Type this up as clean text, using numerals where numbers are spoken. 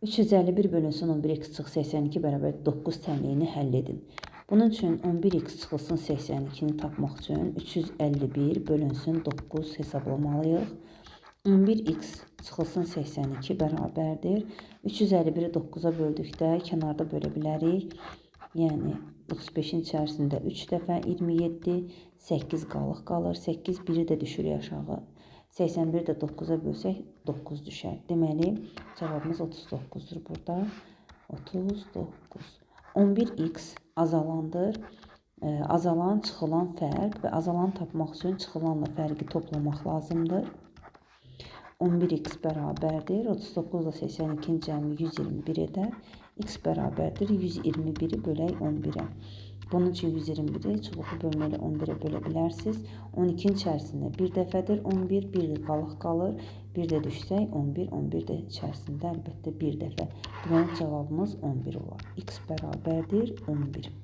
351 bölünsün 11x çıx 82 bərabər 9 təmliyini həll edin. Bunun üçün 11x çıxılsın 82-ni tapmaq üçün 351 bölünsün 9 hesablamalıyıq. 11x çıxılsın 82 bərabərdir. 351-i 9-a böldükdə kənarda bölə bilərik. Yəni 35-in içərisində 3 dəfə 27, 8 qalıq qalır. 8 1-i də düşürük aşağı. 81-i də 9-a bölsək 9 düşər. Deməli, cavabımız 39-dur burada. 39. 11x azalandır. Azalan, çıxılan fərq və azalanı tapmaq üçün çıxılanla fərqi toplamaq lazımdır. 11x bərabərdir. 39 ilə 82-nin cəmi 121 edər. X bərabərdir. 121-i bölək 11-ə. Bunun üçün 121-i çubuqlu bölməli 11-ə bölə bilərsiniz. 12-nin içərisində bir dəfədir 11, bir də qalıq qalır. Bir də düşsək 11, 11 də içərisində əlbəttə bir dəfə. Deməli cavabımız 11 olar. X bərabərdir 11.